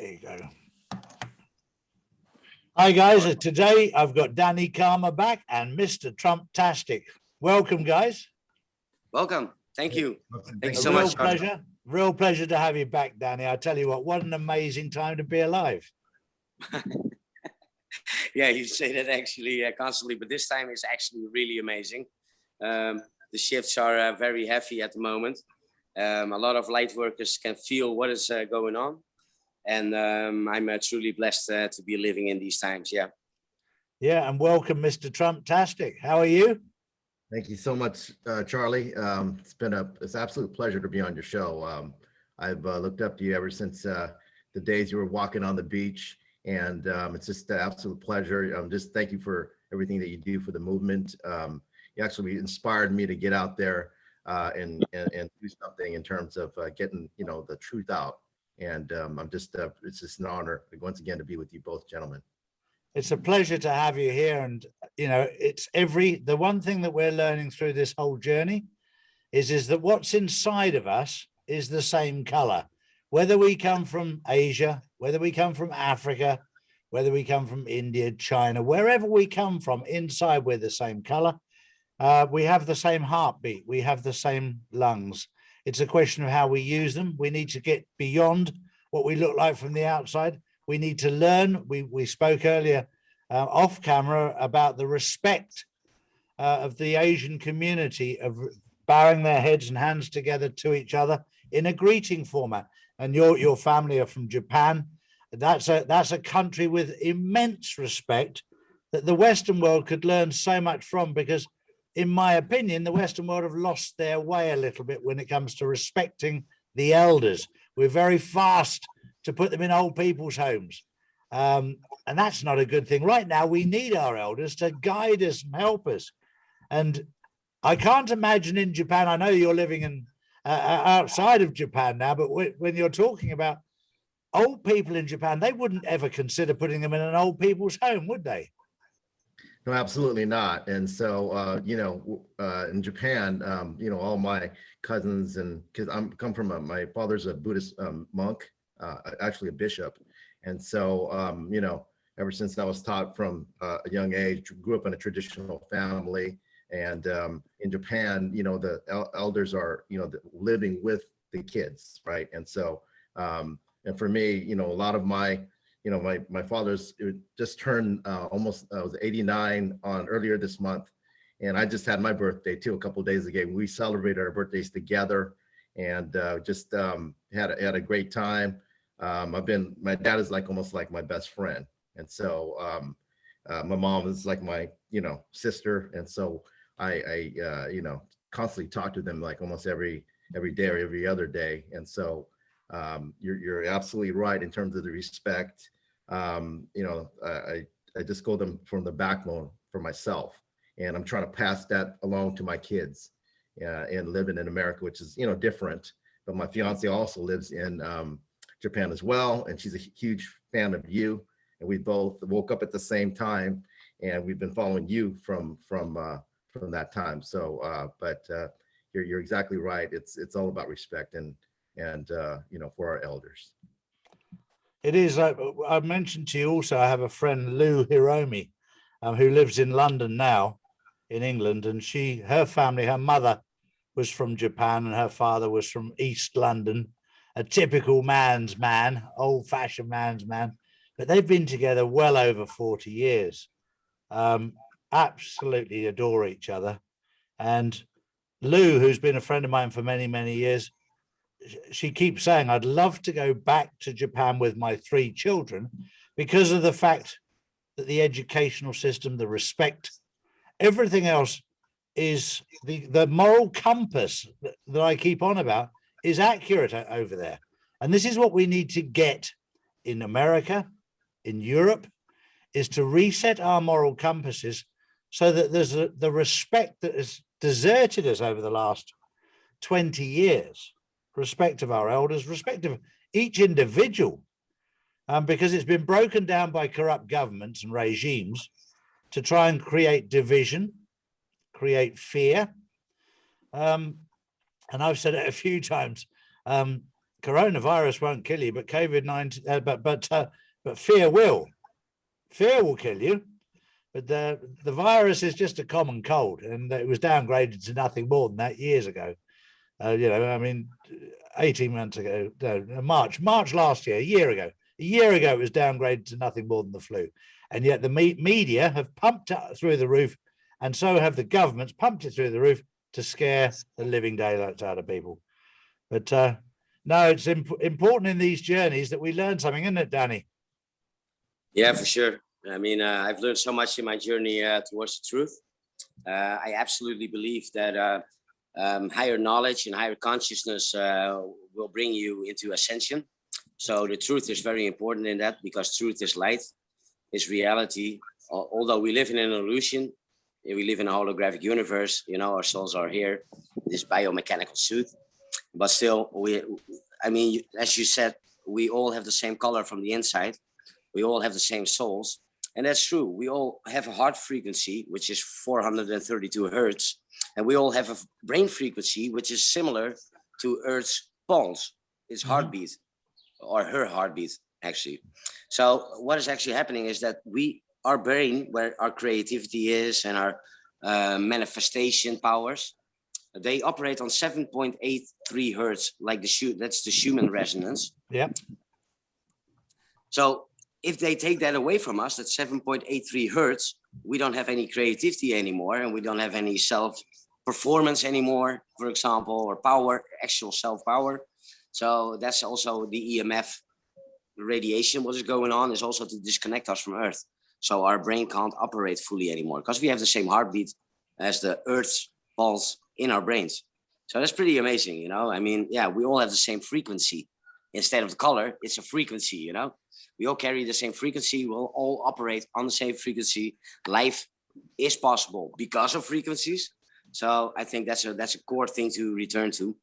There you go. Hi guys, today I've got Danny Karma back and Mr. Trumptastic. Welcome, guys. Welcome. Thank you. Thank you so much. Real pleasure to have you back, Danny. I tell you what an amazing time to be alive. Yeah, you say that actually constantly, but this time is actually really amazing. The shifts are very heavy at the moment. A lot of light workers can feel what is going on. And I'm truly blessed to be living in these times. Yeah. Yeah, and welcome, Mr. Trumptastic. How are you? Thank you so much, Charlie. It's been an absolute pleasure to be on your show. I've looked up to you ever since the days you were walking on the beach, and it's just an absolute pleasure. Just thank you for everything that you do for the movement. You actually inspired me to get out there and do something in terms of getting the truth out. And I'm just it's just an honor once again to be with you both, gentlemen. It's a pleasure to have you here. And it's the one thing that we're learning through this whole journey is that what's inside of us is the same color, whether we come from Asia, whether we come from Africa, whether we come from India, China, wherever we come from, inside we're the same color. We have the same heartbeat, we have the same lungs. It's a question of how we use them. We need to get beyond what we look like from the outside. We need to learn. We spoke earlier off camera about the respect of the Asian community of bowing their heads and hands together to each other in a greeting format. And your family are from Japan. That's a country with immense respect that the Western world could learn so much from, because in my opinion, the Western world have lost their way a little bit when it comes to respecting the elders. We're very fast to put them in old people's homes. And that's not a good thing. Right now, we need our elders to guide us and help us. And I can't imagine in Japan, I know you're living in outside of Japan now, but when you're talking about old people in Japan, they wouldn't ever consider putting them in an old people's home, would they? No, absolutely not. And so, in Japan, all my cousins, and because I'm come from my father's a Buddhist monk, actually a bishop. And so, ever since I was taught from a young age, grew up in a traditional family. And in Japan, the elders are, living with the kids, right? And so, and for me, a lot of my my father's just turned almost was 89 on earlier this month, and I just had my birthday too a couple of days ago. We celebrated our birthdays together, and just had a great time. My dad is almost like my best friend, and so my mom is like my sister, and so I constantly talk to them like almost every day or every other day, and so you're absolutely right in terms of the respect. I just go them from the backbone for myself, and I'm trying to pass that along to my kids, and living in America, which is different. But my fiance also lives in Japan as well, and she's a huge fan of you, and we both woke up at the same time, and we've been following you from that time. So but you're exactly right. It's all about respect and for our elders. It is. I mentioned to you also, I have a friend, Lou Hiromi, who lives in London now, in England, and her family, her mother was from Japan and her father was from East London, a typical man's man, old-fashioned man's man, but they've been together well over 40 years. Absolutely adore each other. And Lou, who's been a friend of mine for many, many years, she keeps saying, I'd love to go back to Japan with my 3 children because of the fact that the educational system, the respect, everything else is the moral compass that I keep on about is accurate over there. And this is what we need to get in America, in Europe, is to reset our moral compasses so that there's the respect that has deserted us over the last 20 years. Respect of our elders, respect of each individual, because it's been broken down by corrupt governments and regimes to try and create division, create fear. And I've said it a few times, coronavirus won't kill you, but COVID-19, but fear will. Fear will kill you. But the virus is just a common cold, and it was downgraded to nothing more than that years ago. You know, I mean, 18 months ago, no, March last year, a year ago it was downgraded to nothing more than the flu. And yet the media have pumped it through the roof, and so have the governments pumped it through the roof to scare the living daylights out of people. But no, it's important in these journeys that we learn something, isn't it, Danny? Yeah, for sure. I mean, I've learned so much in my journey towards the truth. I absolutely believe that higher knowledge and higher consciousness will bring you into ascension. So the truth is very important in that, because truth is light, is reality. Although we live in an illusion, we live in a holographic universe, you know, our souls are here, this biomechanical suit. But still, I mean, as you said, we all have the same color from the inside. We all have the same souls. And that's true. We all have a heart frequency, which is 432 hertz. And we all have a brain frequency, which is similar to Earth's pulse, its heartbeat, or her heartbeat, actually. So what is actually happening is that our brain, where our creativity is and our manifestation powers, they operate on 7.83 hertz, like that's the Schumann resonance. Yeah. So if they take that away from us, that's 7.83 hertz, we don't have any creativity anymore, and we don't have any self-performance anymore, for example, or power, actual self-power. So that's also the EMF radiation. What is going on is also to disconnect us from Earth. So our brain can't operate fully anymore, because we have the same heartbeat as the Earth's pulse in our brains. So that's pretty amazing, you know? I mean, yeah, we all have the same frequency. Instead of the color, it's a frequency, you know? We all carry the same frequency. We'll all operate on the same frequency. Life is possible because of frequencies. So I think that's a core thing to return to,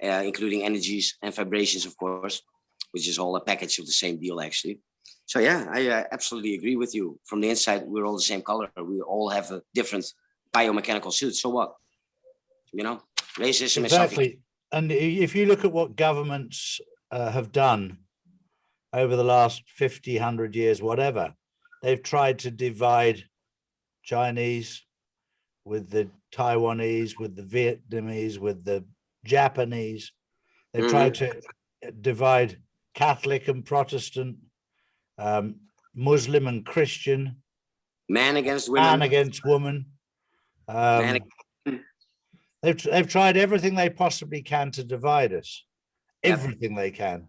including energies and vibrations, of course, which is all a package of the same deal, actually. So yeah, I absolutely agree with you. From the inside, we're all the same color. We all have a different biomechanical suit. So what? You know, racism is something. And if you look at what governments have done over the last 50, 100 years, whatever, they've tried to divide Chinese with the Taiwanese, with the Vietnamese, with the Japanese. They've tried to divide Catholic and Protestant, Muslim and Christian, man against women, man against woman. They've tried everything they possibly can to divide us, everything they can.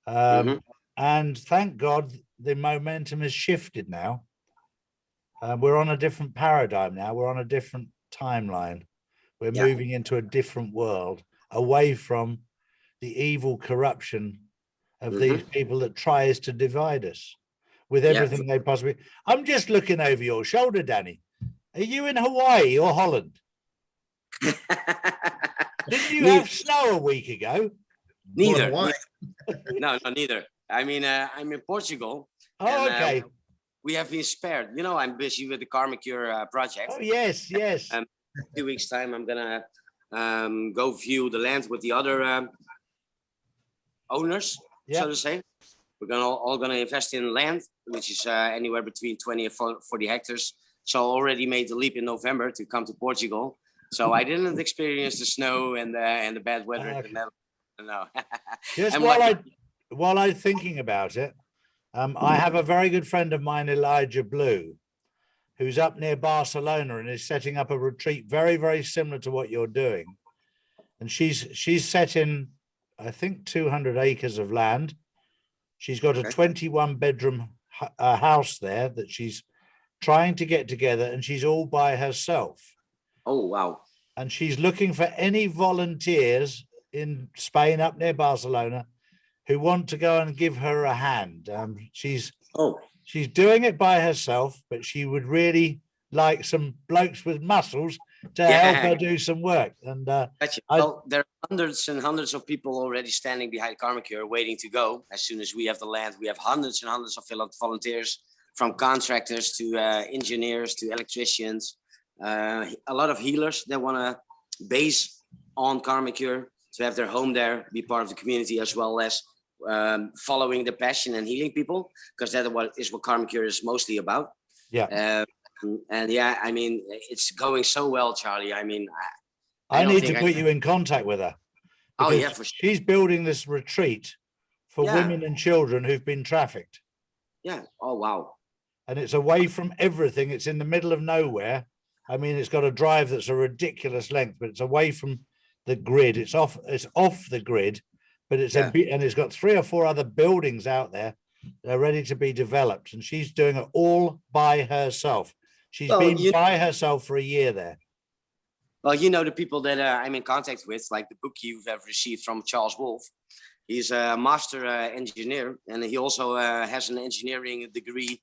And thank God the momentum has shifted now. We're on a different paradigm now. We're on a different timeline. We're moving into a different world, away from the evil corruption of these people that tries to divide us with everything they possibly. I'm just looking over your shoulder, Danny. Are you in Hawaii or Holland? Didn't you have snow a week ago? Neither. No, neither. I mean, I'm in Portugal. Oh, and, okay. We have been spared. You know, I'm busy with the Karma Cure project. Oh, yes. 2 weeks time, I'm gonna go view the land with the other owners, so to say. We're all gonna invest in land, which is anywhere between 20 and 40 hectares. So already made the leap in November to come to Portugal. So I didn't experience the snow and the bad weather in the Netherlands. No. Just while I'm thinking about it, I have a very good friend of mine, Elijah Blue, who's up near Barcelona and is setting up a retreat very, very similar to what you're doing. And she's set in, I think, 200 acres of land. She's got a 21-bedroom house there that she's trying to get together, and she's all by herself. Oh, wow. And she's looking for any volunteers in Spain, up near Barcelona, who want to go and give her a hand. She's doing it by herself, but she would really like some blokes with muscles to help her do some work. And well, there are hundreds and hundreds of people already standing behind Karma Cure waiting to go. As soon as we have the land, we have hundreds and hundreds of volunteers, from contractors to engineers to electricians, a lot of healers that want to base on Karma Cure. to have their home there, be part of the community, as well as following the passion and healing people, because that is what Karma Cure is mostly about. Yeah. And yeah, I mean, it's going so well, Charlie. I mean, I need to put you in contact with her. Oh yeah, for sure. She's building this retreat for women and children who've been trafficked. Yeah. Oh wow. And it's away from everything. It's in the middle of nowhere. I mean, it's got a drive that's a ridiculous length, but it's away from the grid. It's off the grid, but it's and it's got 3 or 4 other buildings out there that are ready to be developed. And she's doing it all by herself. She's been by herself for a year there. Well, you know, the people that I'm in contact with, like the book you have received from Charles Wolf, he's a master engineer, and he also has an engineering degree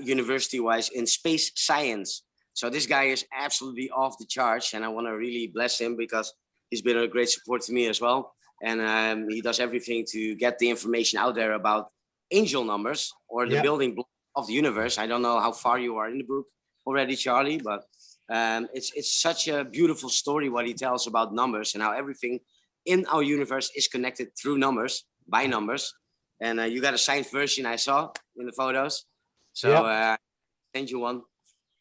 university-wise in space science. So this guy is absolutely off the charts, and I want to really bless him because he's been a great support to me as well. And he does everything to get the information out there about angel numbers or the building block of the universe. I don't know how far you are in the book already, Charlie, but it's such a beautiful story what he tells about numbers and how everything in our universe is connected through numbers, by numbers. And you got a signed version I saw in the photos. So send you one.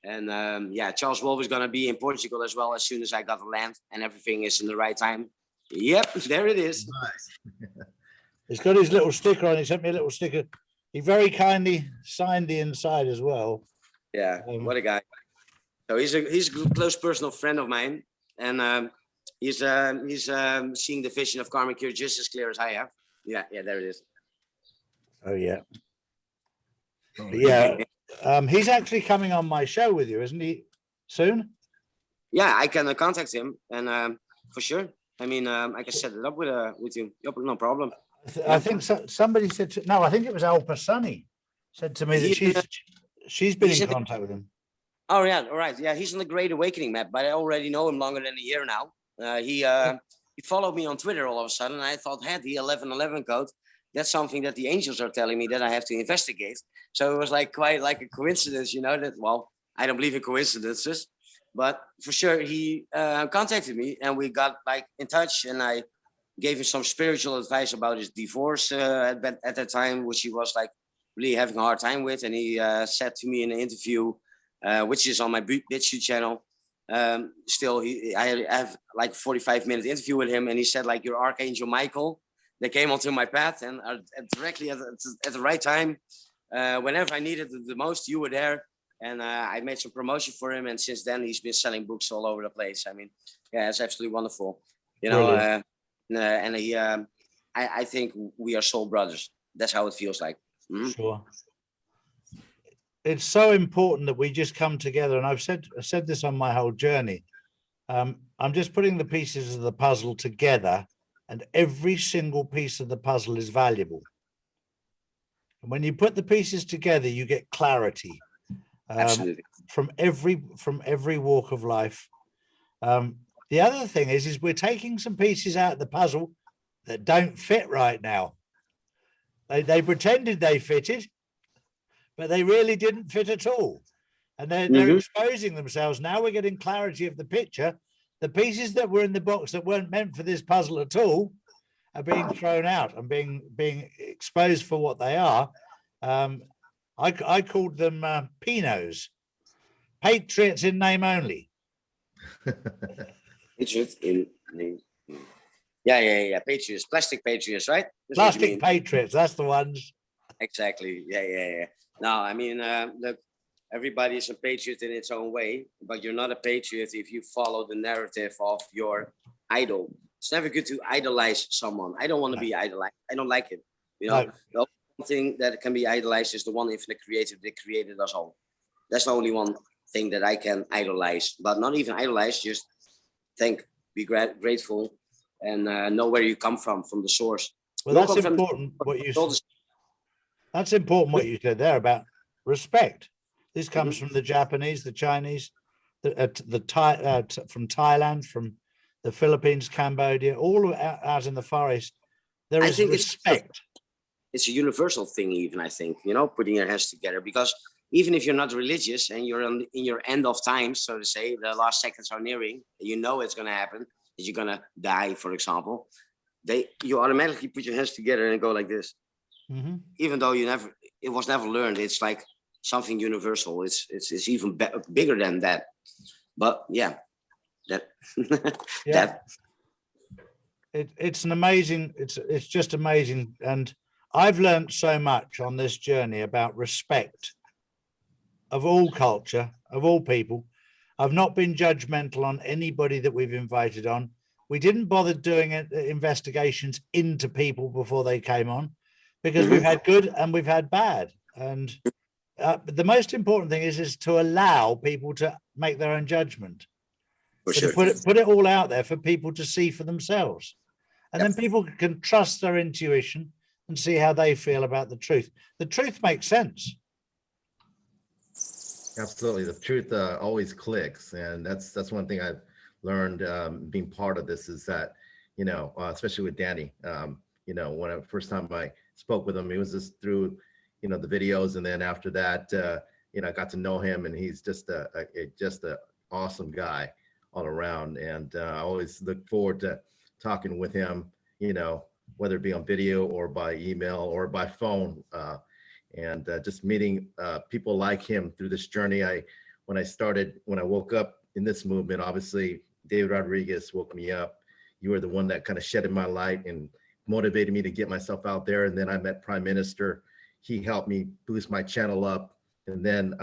And yeah, Charles Wolf is going to be in Portugal as well as soon as I got the land and everything is in the right time. Yep, there it is. Nice. It's got his little sticker on. He sent me a little sticker. He very kindly signed the inside as well. Yeah, what a guy. So he's a close personal friend of mine, and he's seeing the vision of Karma Cure just as clear as I have. Yeah, there it is. Oh yeah, yeah. He's actually coming on my show with you, isn't he? Soon. Yeah, I can contact him, and for sure. I mean, I can set it up with you. Yep, no problem. I think somebody said no. I think it was Al Pasani said to me that she's been in contact with him. Oh yeah, all right. Yeah, he's on the Great Awakening map, but I already know him longer than a year now. He followed me on Twitter all of a sudden, and I thought, hey, the 1111 code, that's something that the angels are telling me that I have to investigate. So it was like quite like a coincidence, you know, that, well, I don't believe in coincidences, but for sure he contacted me and we got like in touch, and I gave him some spiritual advice about his divorce at that time, which he was like really having a hard time with. And he said to me in an interview, which is on my BitChute channel. I have like a 45-minute interview with him, and he said like, your Archangel Michael, they came onto my path and directly at the right time. Whenever I needed it the most, you were there. And I made some promotion for him. And since then, he's been selling books all over the place. I mean, yeah, it's absolutely wonderful. You know, and he, I think we are soul brothers. That's how it feels like. Mm-hmm. Sure. It's so important that we just come together. And I've said this on my whole journey. I'm just putting the pieces of the puzzle together, and every single piece of the puzzle is valuable. And when you put the pieces together, you get clarity from every walk of life. The other thing is we're taking some pieces out of the puzzle that don't fit right now. They pretended they fitted, but they really didn't fit at all. And they're exposing themselves. Now we're getting clarity of the picture. The pieces that were in the box that weren't meant for this puzzle at all are being thrown out and being exposed for what they are. I called them Pinots, patriots in name only. Patriots in name. Yeah. Patriots, plastic patriots, right? That's plastic patriots, that's the ones. Exactly. Yeah. No, I mean, look, everybody is a patriot in its own way, but you're not a patriot if you follow the narrative of your idol. It's never good to idolize someone. I don't want to be idolized. I don't like it. You know, the only thing that can be idolized is the one infinite creator that created us all. That's the only one thing that I can idolize, but not even idolize, just think, be grateful, and know where you come from the source. Well, that's important. That's important what you said there about respect. This comes from the Japanese, the Chinese, from Thailand, from the Philippines, Cambodia, all out in the Far East. There is respect. It's a universal thing, even, I think, you know, putting your hands together, because even if you're not religious and you're in your end of time, so to say, the last seconds are nearing, you know it's going to happen. that you're gonna die, for example, you automatically put your hands together and go like this. Mm-hmm. Even though it was never learned. It's like something universal. It's even bigger than that. But yeah, that Yeah. that It's an amazing, it's just amazing. And I've learned so much on this journey about respect of all culture, of all people. I've not been judgmental on anybody that we've invited on. We didn't bother doing investigations into people before they came on, because we've had good and we've had bad. And the most important thing is to allow people to make their own judgment. for But sure. to put it all out there for people to see for themselves. And then people can trust their intuition and see how they feel about the truth. The truth makes sense. Absolutely, the truth always clicks, and that's one thing I've learned being part of this, is that, you know, especially with Danny, you know, when first time I spoke with him, it was just through, you know, the videos, and then after that, you know, I got to know him, and he's just a awesome guy all around, and I always look forward to talking with him, you know, whether it be on video or by email or by phone, and just meeting people like him through this journey. When I woke up in this movement, obviously David Rodriguez woke me up. You were the one that kind of shedded my light and motivated me to get myself out there. And then I met Prime Minister. He helped me boost my channel up. And then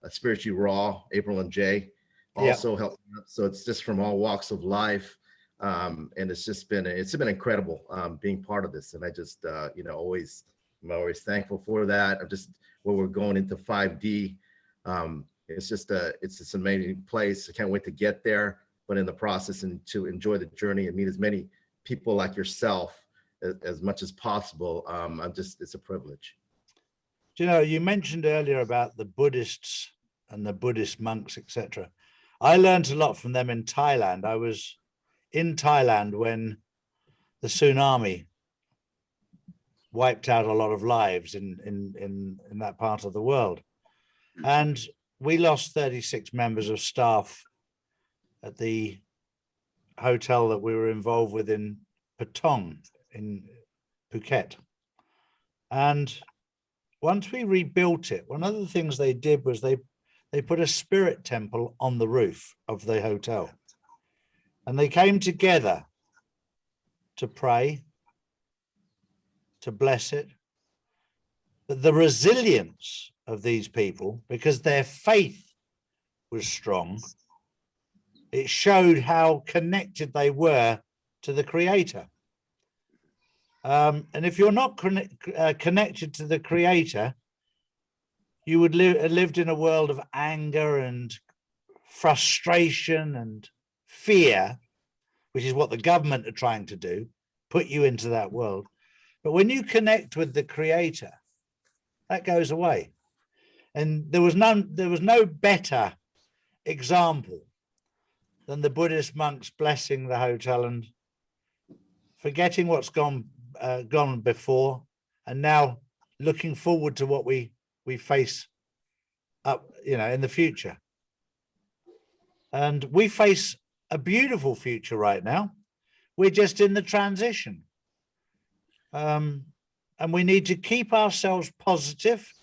Spiritually Raw, April and Jay also helped me up. So it's just from all walks of life. And it's been incredible being part of this. And I just, you know, I'm always thankful for that. I'm just, where we're going into 5D. It's just it's an amazing place. I can't wait to get there, but in the process, and to enjoy the journey and meet as many people like yourself as much as possible. It's a privilege. Do you know, you mentioned earlier about the Buddhists and the Buddhist monks, etc. I learned a lot from them in Thailand. I was in Thailand when the tsunami wiped out a lot of lives in that part of the world. And we lost 36 members of staff at the hotel that we were involved with in Patong in Phuket. And once we rebuilt it, one of the things they did was they put a spirit temple on the roof of the hotel. And they came together to pray, to bless it. But the resilience of these people, because their faith was strong, it showed how connected they were to the Creator. And if you're not connected to the Creator, you would lived in a world of anger and frustration and fear, which is what the government are trying to do, put you into that world. But when you connect with the Creator, that goes away. And there was no better example than the Buddhist monks blessing the hotel and forgetting what's gone before, and now looking forward to what we face up, you know, in the future. And we face a beautiful future right now. We're just in the transition. And we need to keep ourselves positive,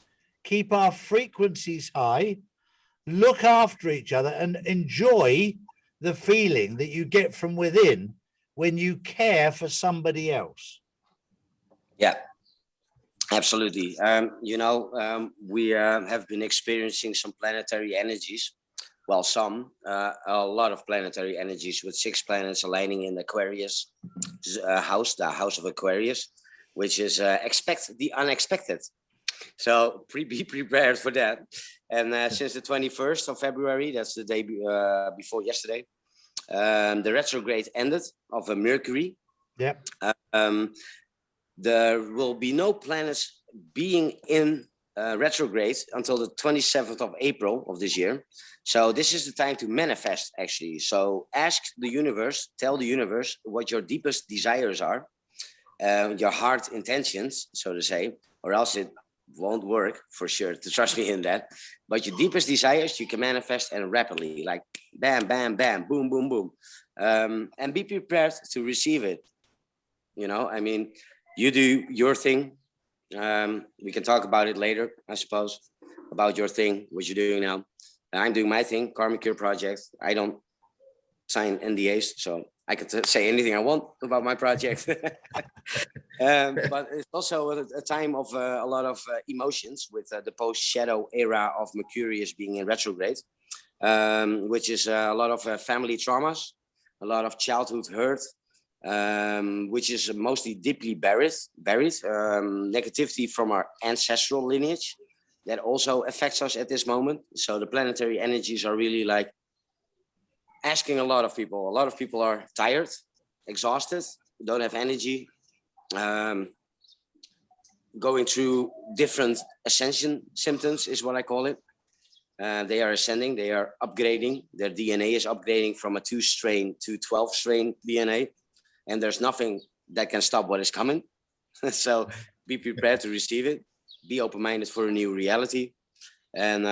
keep our frequencies high, look after each other, and enjoy the feeling that you get from within when you care for somebody else. Yeah, absolutely. You know, we have been experiencing some planetary energies. Well, a lot of planetary energies, with 6 planets aligning in Aquarius house, the house of Aquarius, which is expect the unexpected. So be prepared for that. And since the 21st of February, that's the day before yesterday, the retrograde ended of Mercury. Yeah. There will be no planets being in retrograde until the 27th of April of this year. So this is the time to manifest, actually. So ask the universe, tell the universe what your deepest desires are, your heart intentions, so to say, or else it won't work, for sure, to trust me in that. But your deepest desires, you can manifest, and rapidly, like bam, bam, bam, boom, boom, boom. and be prepared to receive it. I mean, you do your thing. We can talk about it later, I suppose, about your thing, what you're doing now. I'm doing my thing, Karmic Cure Project. I don't sign NDAs, so I can say anything I want about my project. But it's also a time of a lot of emotions with the post-shadow era of Mercurius being in retrograde, which is a lot of family traumas, a lot of childhood hurt, which is mostly deeply buried, negativity from our ancestral lineage that also affects us at this moment. So the planetary energies are really like asking a lot of people. A lot of people are tired, exhausted, don't have energy, going through different ascension symptoms is what I call it. They are ascending, they are upgrading. Their DNA is upgrading from a 2-strain to 12-strain DNA. And there's nothing that can stop what is coming. So be prepared to receive it. Be open-minded for a new reality. And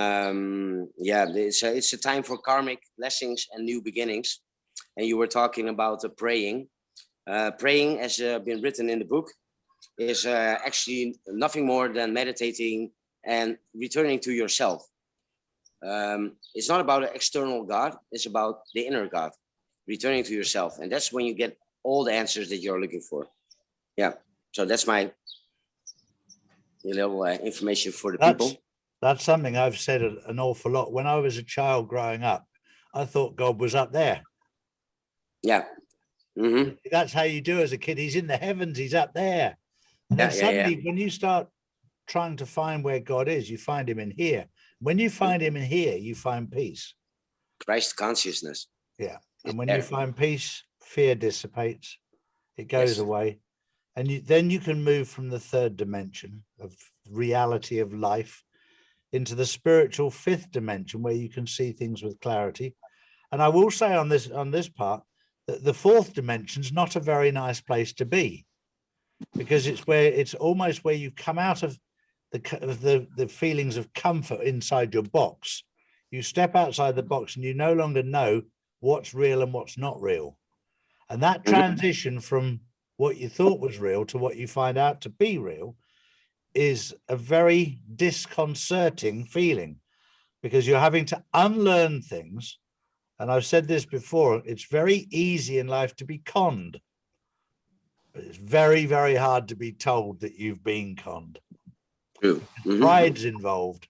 it's a time for karmic blessings and new beginnings. And you were talking about praying. Praying, as been written in the book, is actually nothing more than meditating and returning to yourself. It's not about an external God. It's about the inner God, returning to yourself. And that's when you get all the answers that you're looking for. Yeah. So that's my little information for the people. That's something I've said an awful lot. When I was a child growing up, I thought God was up there. Yeah. Mm-hmm. That's how you do as a kid. He's in the heavens. He's up there. And then suddenly, when you start trying to find where God is, you find him in here. When you find him in here, you find peace. Christ consciousness. Yeah. And when you find peace, fear dissipates. It goes away. And then you can move from the third dimension of reality of life into the spiritual fifth dimension, where you can see things with clarity. And I will say on this part that the fourth dimension is not a very nice place to be, because it's almost where you come out of the feelings of comfort inside your box. You step outside the box and you no longer know what's real and what's not real. And that transition from what you thought was real to what you find out to be real is a very disconcerting feeling, because you're having to unlearn things. And I've said this before, it's very easy in life to be conned. But it's very, very hard to be told that you've been conned. True. Mm-hmm. Pride's involved.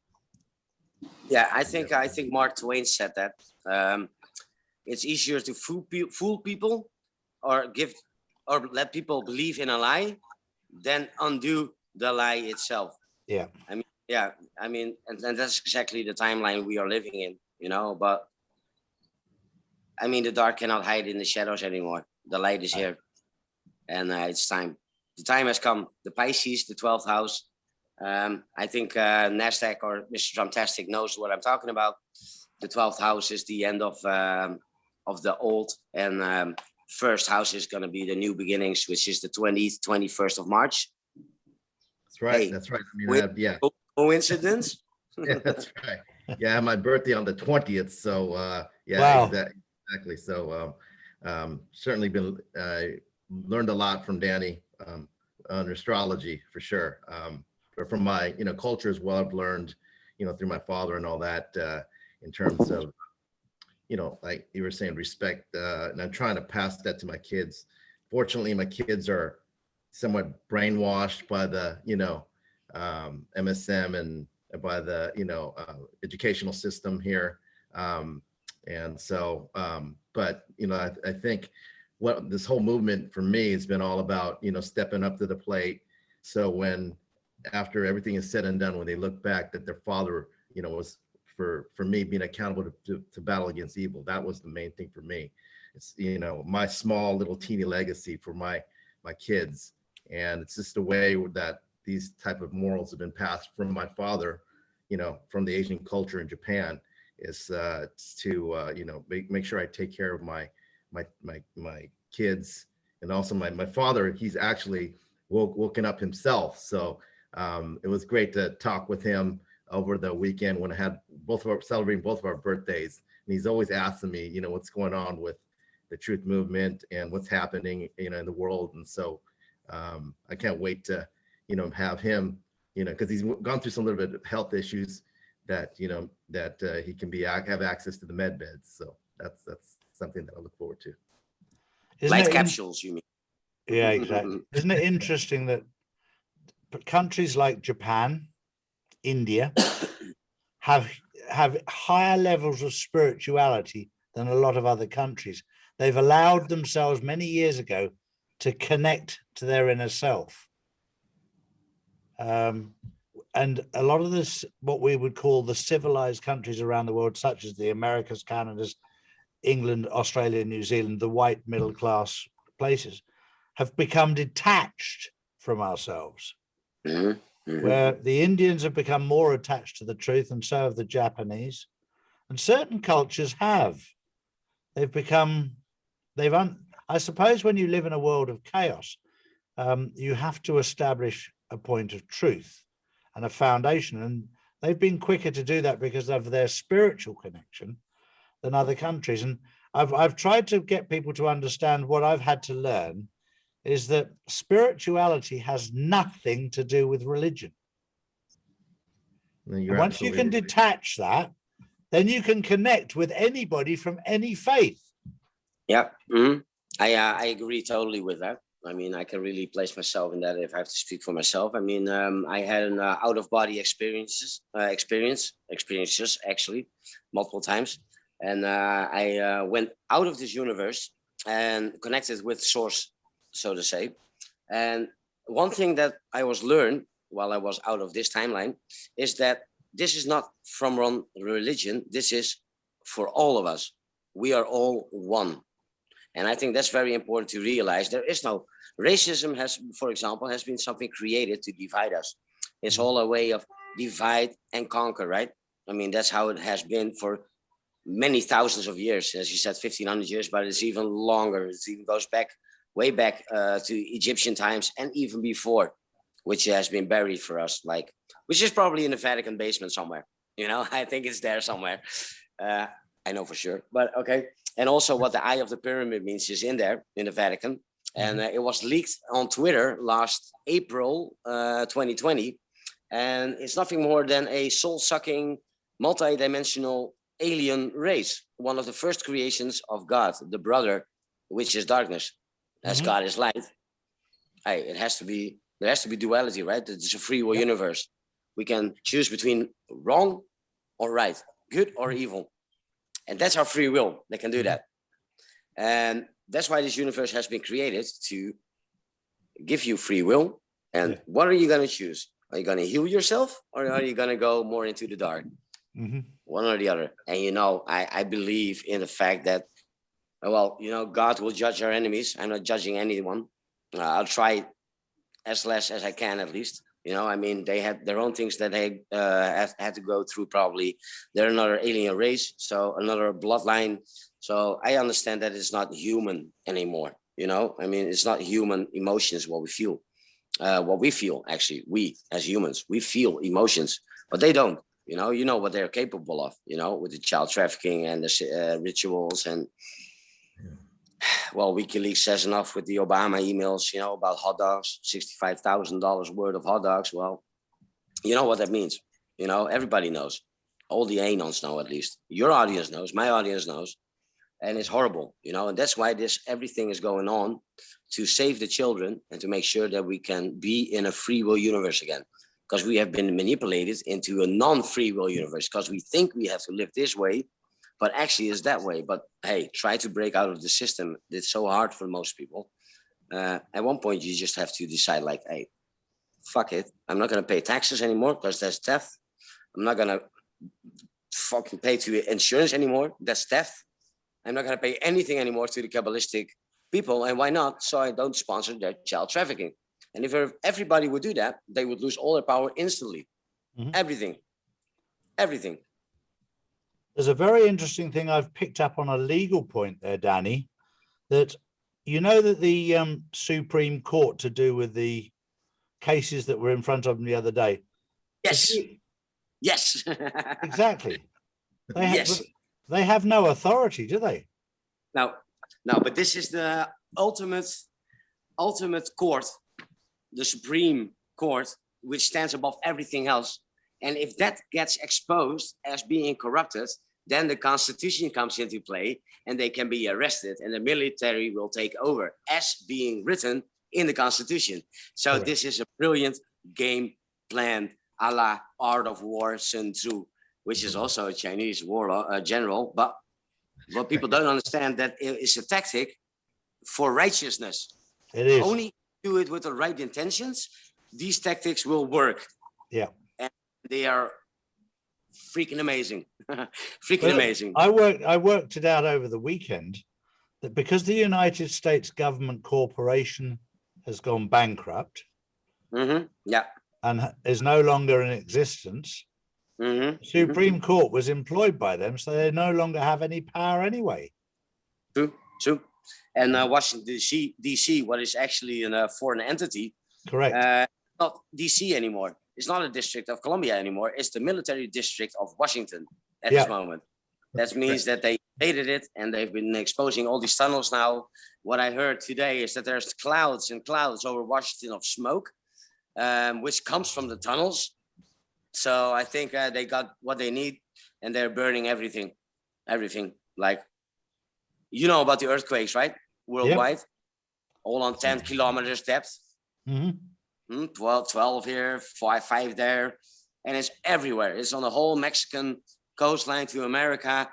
Yeah, I think Mark Twain said that. It's easier to fool people or let people believe in a lie than undo the lie itself. Yeah. I mean, and that's exactly the timeline we are living in, but I mean, the dark cannot hide in the shadows anymore. The light is here, and it's time. The time has come. The Pisces, the 12th house. I think Nasdaq or Mr. Trumptastic knows what I'm talking about. The 12th house is the end of the old, and first house is going to be the new beginnings, which is the 21st of March. That's right. Hey, that's right. I mean, coincidence? Yeah, that's right. Yeah, I have my birthday on the 20th. So wow. Exactly. So certainly been learned a lot from Danny on astrology for sure. But from my culture as well, I've learned through my father and all that in terms of like you were saying, respect, and I'm trying to pass that to my kids. Fortunately, my kids are somewhat brainwashed by the MSM and by the educational system here, and so but I think what this whole movement for me has been all about stepping up to the plate. So when after everything is said and done, when they look back, that their father was for me being accountable to battle against evil. That was the main thing for me. It's my small little teeny legacy for my kids, and it's just the way that these type of morals have been passed from my father, from the Asian culture in Japan, is to make sure I take care of my kids. And also my father, he's actually woken up himself. So it was great to talk with him over the weekend when I had celebrating both of our birthdays. And he's always asking me, what's going on with the truth movement and what's happening, you know, in the world. And so I can't wait to, you know, have him, you know, because he's gone through some little bit of health issues that, you know, that he can have access to the med beds. So that's something that I look forward to. Light capsules, you mean? Yeah, exactly. Isn't it interesting that countries like Japan, India have higher levels of spirituality than a lot of other countries? They've allowed themselves many years ago to connect to their inner self. And a lot of this, what we would call the civilized countries around the world, such as the Americas, Canadas, England, Australia, New Zealand, the white middle class places, have become detached from ourselves. Where the Indians have become more attached to the truth, and so have the Japanese. And certain cultures have. I suppose when you live in a world of chaos, you have to establish a point of truth and a foundation. And they've been quicker to do that because of their spiritual connection than other countries. And I've tried to get people to understand what I've had to learn is that spirituality has nothing to do with religion. And once you can detach that, then you can connect with anybody from any faith. Yeah, I agree totally with that. I mean, I can really place myself in that if I have to speak for myself. I mean, I had an out-of-body experiences actually multiple times. And I went out of this universe and connected with source, so to say. And one thing that I was learned while I was out of this timeline is that this is not from one religion. This is for all of us. We are all one. And I think that's very important to realize. There is no racism for example, has been something created to divide us. It's all a way of divide and conquer, right? I mean, that's how it has been for many thousands of years. As you said, 1500 years, but it's even longer. It even goes back, way back to Egyptian times and even before, which has been buried for us, which is probably in the Vatican basement somewhere. You know, I think it's there somewhere. I know for sure, but okay. And also what the eye of the pyramid means is in there in the Vatican. And it was leaked on Twitter last April 2020. And it's nothing more than a soul-sucking, multi-dimensional alien race. One of the first creations of God, the brother, which is darkness, as God is light. Hey, there has to be duality, right? It's a free will universe. We can choose between wrong or right, good or evil. And that's our free will. They can do that. And that's why this universe has been created, to give you free will. And what are you going to choose? Are you going to heal yourself, or are you going to go more into the dark? One or the other. And, you know, I believe in the fact that, well, you know, God will judge our enemies. I'm not judging anyone. I'll try as less as I can, at least. You know, I mean, they had their own things that they had to go through, probably. They're another alien race, so another bloodline. So I understand that it's not human anymore. You know, I mean, it's not human emotions, what we feel. Actually, we as humans, we feel emotions, but they don't. You know what they're capable of, you know, with the child trafficking and the rituals. And, well, WikiLeaks says enough with the Obama emails, you know, about hot dogs, $65,000 worth of hot dogs. Well, you know what that means. You know, everybody knows. All the anons know, at least. Your audience knows. My audience knows. And it's horrible, you know, and that's why everything is going on, to save the children and to make sure that we can be in a free will universe again. Because we have been manipulated into a non-free will universe, because we think we have to live this way, but actually it's that way. But hey, try to break out of the system. It's so hard for most people. At one point, you just have to decide, like, hey, fuck it. I'm not going to pay taxes anymore because that's theft. I'm not going to fucking pay to insurance anymore. That's theft. I'm not going to pay anything anymore to the Kabbalistic people. And why not? So I don't sponsor their child trafficking. And if everybody would do that, they would lose all their power instantly. Everything. There's a very interesting thing I've picked up on a legal point there, Danny, that you know that the Supreme Court, to do with the cases that were in front of them the other day. Yes. Exactly. They have no authority, do they? Now, No, but this is the ultimate court, the Supreme Court, which stands above everything else. And if that gets exposed as being corrupted, then the Constitution comes into play and they can be arrested and the military will take over as being written in the Constitution. So Correct. This is a brilliant game plan a la Art of War, Sun Tzu, which is also a Chinese war general. But what people don't understand, that it's a tactic for righteousness. It is. Only do it with the right intentions, these tactics will work. Yeah. And they are freaking amazing. Freaking amazing. I worked it out over the weekend that because the United States government corporation has gone bankrupt, yeah, and is no longer in existence, Supreme Court was employed by them, so they no longer have any power anyway. True. And Washington DC, what is actually a foreign entity, correct? Not DC anymore. It's not a district of Columbia anymore. It's the military district of Washington at this moment. That means that they invaded it and they've been exposing all these tunnels now. What I heard today is that there's clouds and clouds over Washington of smoke, which comes from the tunnels. So I think they got what they need and they're burning everything. Like, you know about the earthquakes, right? Worldwide, all on 10 kilometers depth. 12 here, 5 there. And it's everywhere. It's on the whole Mexican coastline to America,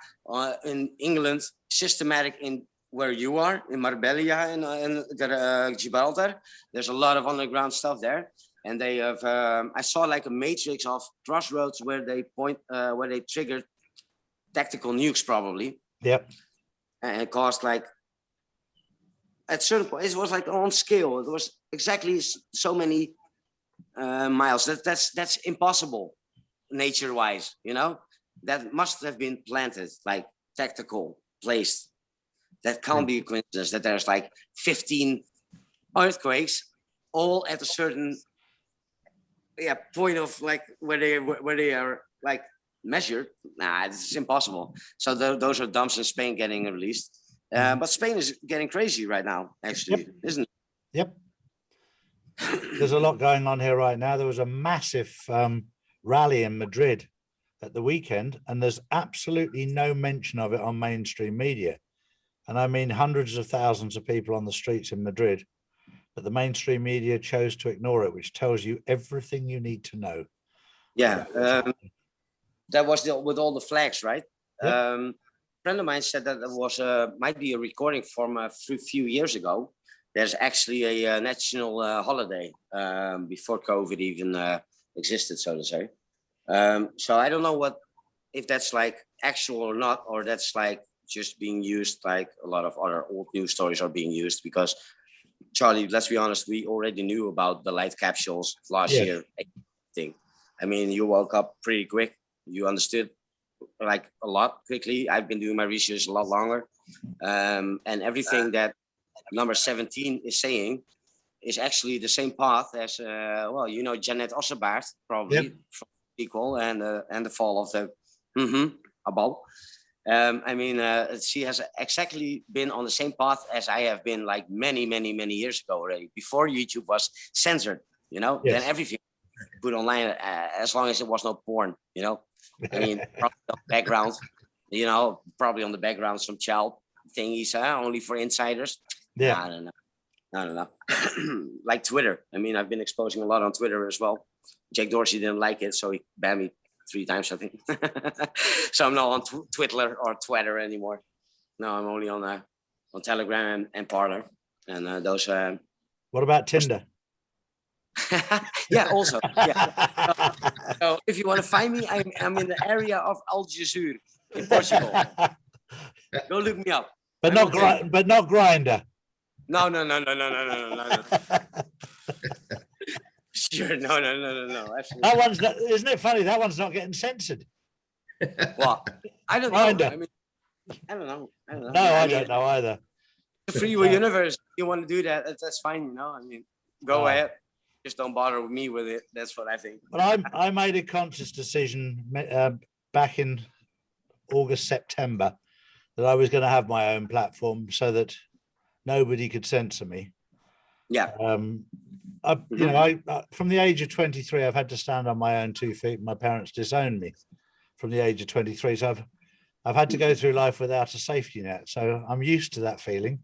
in England, systematic in where you are, in Marbella and Gibraltar. There's a lot of underground stuff there. And they have, I saw like a matrix of crossroads where they triggered tactical nukes probably. Yep. And it caused like, at certain point, it was like on scale. It was exactly so many miles. That's impossible, nature-wise. You know, that must have been planted, like tactical, placed. That can't be a coincidence that there's like 15 earthquakes, all at a certain point of like where they are like measured. Nah, it's impossible. So those are dumps in Spain getting released. But Spain is getting crazy right now, actually, isn't it? Yep. There's a lot going on here right now. There was a massive rally in Madrid at the weekend, and there's absolutely no mention of it on mainstream media. And I mean hundreds of thousands of people on the streets in Madrid, but the mainstream media chose to ignore it, which tells you everything you need to know. Yeah, that was with all the flags, right? Yep. A friend of mine said that there was might be a recording from a few years ago. There's actually a national holiday before COVID even existed, so to say. So I don't know if that's like actual or not, or that's like just being used like a lot of other old news stories are being used. Because Charlie, let's be honest, we already knew about the light capsules last year. Thing. I mean, you woke up pretty quick. You understood like a lot quickly. I've been doing my research a lot longer, and everything that number 17 is saying is actually the same path as Janet Ossebaard, probably from Equal and the fall of the above. I mean, she has exactly been on the same path as I have been, like many years ago already, before YouTube was censored. You know, then everything put online as long as it was not porn. You know, I mean, probably on the background, probably on the background some child thingies, only for insiders. Yeah, I don't know. Like Twitter. I mean, I've been exposing a lot on Twitter as well. Jack Dorsey didn't like it, so he banned me 3 times, I think. So I'm not on Twitter or Twitter anymore. No, I'm only on Telegram and Parler, and those. What about Tinder? Yeah, also. Yeah. So if you want to find me, I'm in the area of Algesur in Portugal. Go look me up. But not Grindr. No. Sure, no. Absolutely. That one's not, isn't it funny? That one's not getting censored. Well, I don't know. I mean, I don't know. No, I don't know either. The free will universe. You want to do that? That's fine. You know, I mean, go ahead. Just don't bother with me with it. That's what I think. But I made a conscious decision back in August, September, that I was going to have my own platform so that nobody could censor me. Yeah. You know, from the age of 23, I've had to stand on my own 2 feet. My parents disowned me from the age of 23. So I've had to go through life without a safety net. So I'm used to that feeling.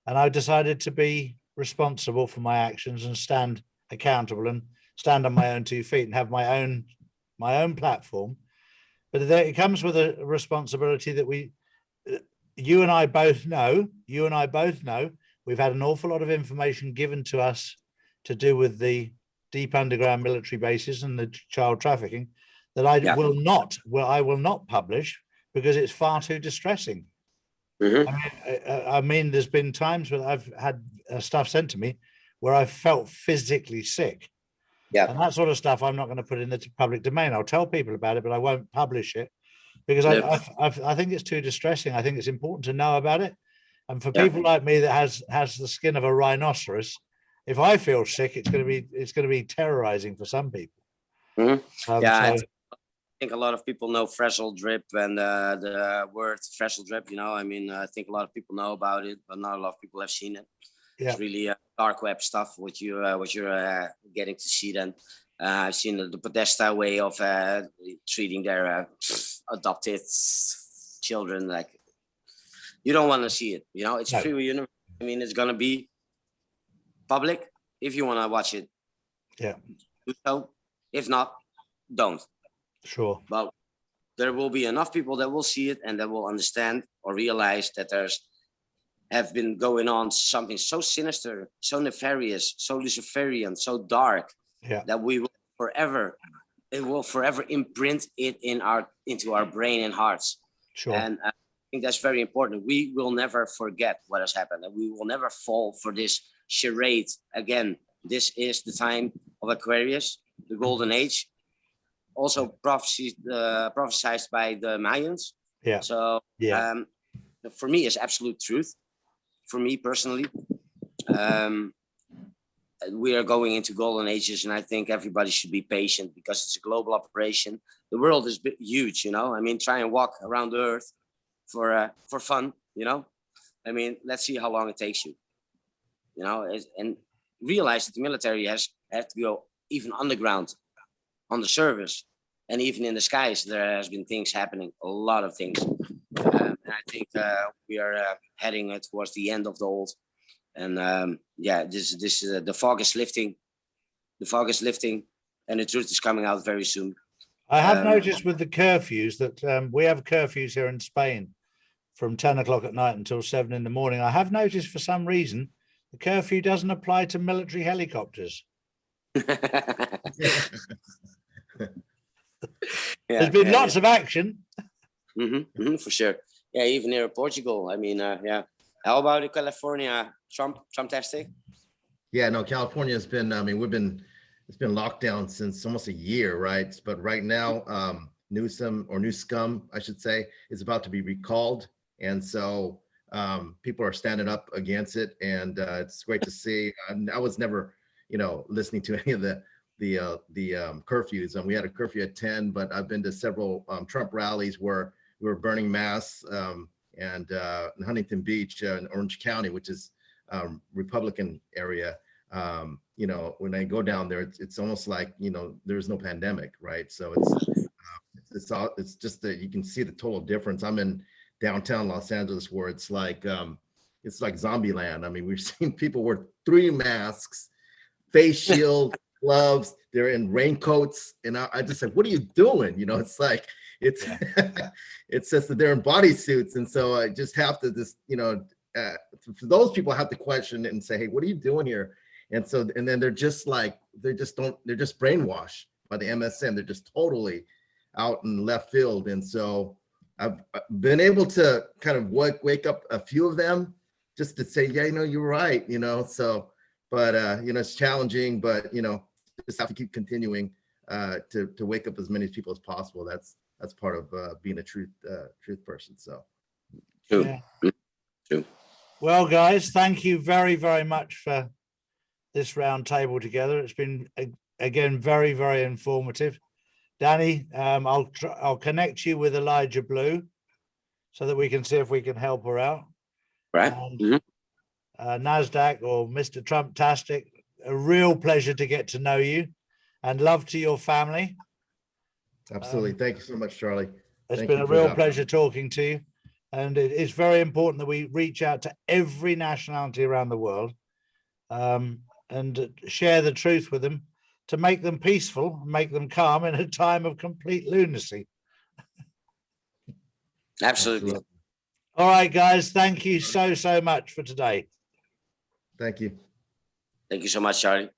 And I decided to be responsible for my actions and stand accountable and stand on my own 2 feet and have my own platform. But it comes with a responsibility that you and I both know, we've had an awful lot of information given to us to do with the deep underground military bases and the child trafficking that I will not publish because it's far too distressing. I mean, there's been times where I've had stuff sent to me where I felt physically sick. Yeah. And that sort of stuff I'm not going to put in the public domain. I'll tell people about it, but I won't publish it because I think it's too distressing. I think it's important to know about it. And for people like me that has the skin of a rhinoceros, if I feel sick, it's going to be terrorizing for some people. I think a lot of people know Threshold Drip and the word Threshold Drip. You know, I mean, I think a lot of people know about it, but not a lot of people have seen it. Yeah. It's really dark web stuff. What you're getting to see. Then I've seen the Podesta way of treating their adopted children. Like, you don't want to see it. You know, it's free will. I mean, it's gonna be public if you want to watch it. Yeah. Do so. If not, don't. Sure. But there will be enough people that will see it and that will understand or realize that have been going on something so sinister, so nefarious, so Luciferian, so dark, that it will forever imprint it into our brain and hearts. Sure. And I think that's very important. We will never forget what has happened, and we will never fall for this charade again. This is the time of Aquarius, the golden age, also prophesied by the Mayans. Yeah. So for me, it's absolute truth. For me personally, we are going into golden ages, and I think everybody should be patient because it's a global operation. The world is huge, you know. I mean, try and walk around the earth for fun, you know. I mean, let's see how long it takes you, you know, and realize that the military has to go even underground on the surface, and even in the skies there has been things happening, a lot of things. And I think we are heading towards the end of the old. And this is the fog is lifting. The fog is lifting, and the truth is coming out very soon. I have noticed with the curfews that we have curfews here in Spain from 10 o'clock at night until 7 in the morning. I have noticed for some reason the curfew doesn't apply to military helicopters. There's been lots of action. For sure. Yeah, even here in Portugal. I mean, How about in California, Trumptastic? Yeah, no, California has been, I mean, it's been locked down since almost a year, right? But right now, Newsom, I should say, is about to be recalled. And so people are standing up against it. And it's great to see. I was never, listening to any of the curfews. And we had a curfew at 10, but I've been to several Trump rallies where we were burning masks. And in Huntington Beach in Orange County, which is Republican area, when I go down there, it's almost like, there's no pandemic, right? So it's just that you can see the total difference. I'm in downtown Los Angeles where it's like zombie land. I mean, we've seen people wear 3 masks, face shield, gloves, they're in raincoats. And I just said, what are you doing? It's like, it's says that they're in bodysuits. And so I just have to for those people, I have to question it and say, hey, what are you doing here? And then they're just brainwashed by the MSM. They're just totally out in left field. And so I've been able to kind of wake up a few of them just to say, yeah, you're right, so, but it's challenging, but just have to keep continuing to wake up as many people as possible. That's part of being a truth person. So true. Well, guys, thank you very, very much for this round table together. It's been again very, very informative. Danny, I'll connect you with Elijah Blue, so that we can see if we can help her out. Right. And, NASDAQ or Mr. Trumptastic, a real pleasure to get to know you, and love to your family. Absolutely. Thank you so much, Charlie. It's Thank been you a for the real opportunity. pleasure talking to you. And it's very important that we reach out to every nationality around the world, and share the truth with them to make them peaceful, make them calm in a time of complete lunacy. Absolutely. All right, guys. Thank you so much for today. Thank you. Thank you so much, Charlie.